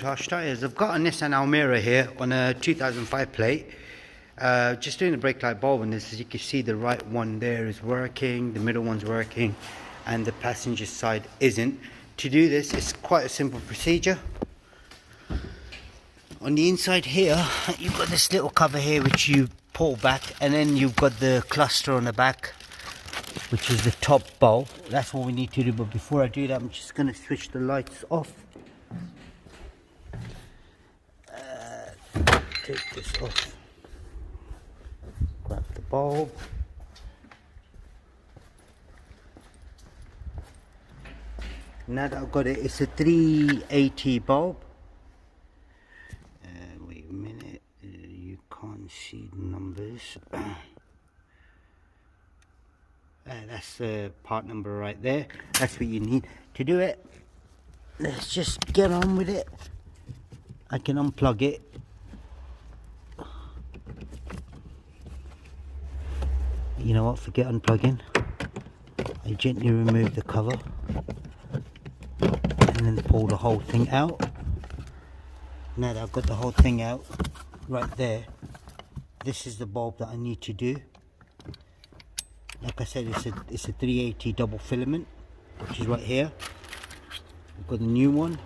Tosh Tyres. I've got a Nissan Almera here on a 2005 plate. Just doing the brake light bulb on this. As you can see, the right one there is working, the middle one's working, and the passenger side isn't. To do this, it's quite a simple procedure. On the inside here, you've got this little cover here which you pull back, and then you've got the cluster on the back, which is the top bulb. That's what we need to do, but before I do that, I'm just going to switch the lights off. Take this off. Grab the bulb. Now that I've got it, it's a 380 bulb. Wait a minute, you can't see the numbers. That's the part number right there. That's what you need to do it. Let's just get on with it. I can unplug it. You know what, forget unplugging. I gently remove the cover and then pull the whole thing out. Now that I've got the whole thing out right there, this is the bulb that I need to do. Like I said, it's a 380 double filament, which is right here. I've got the new one.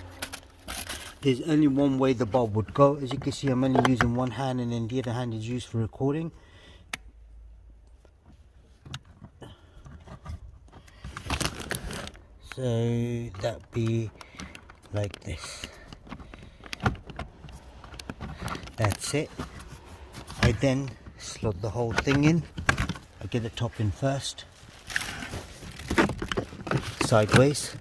There's only one way the bulb would go. As you can see, I'm only using one hand, and then the other hand is used for recording. So that'd be like this. That's it. I then slot the whole thing in. I get the top in first, sideways.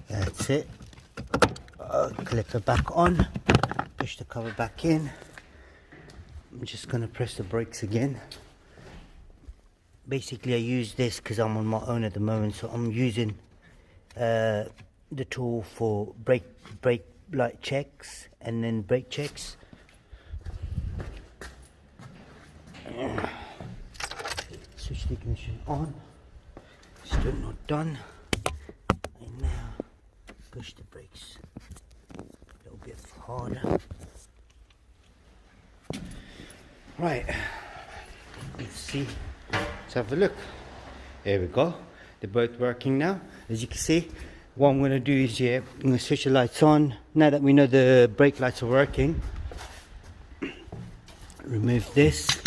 That's it. Clip it back on. Push the cover back in. I'm just going to press the brakes again. Basically I use this because I'm on my own at the moment, so I'm using the tool for brake light checks and then brake checks. Switch the ignition on. Still not done. And now push the brakes a little bit harder. Right, let's see. Let's have a look. There we go. They're both working now. As you can see, what I'm going to do is, I'm going to switch the lights on. Now that we know the brake lights are working, remove this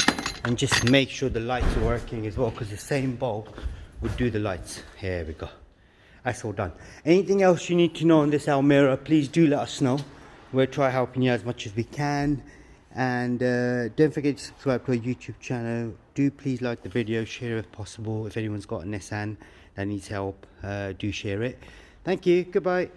and just make sure the lights are working as well, because the same bulb would do the lights. Here we go. That's all done. Anything else you need to know on this Almera, please do let us know. We'll try helping you as much as we can. And don't forget to subscribe to our YouTube channel. Do please like the video, share if possible. If anyone's got a Nissan that needs help, do share it. Thank you. Goodbye.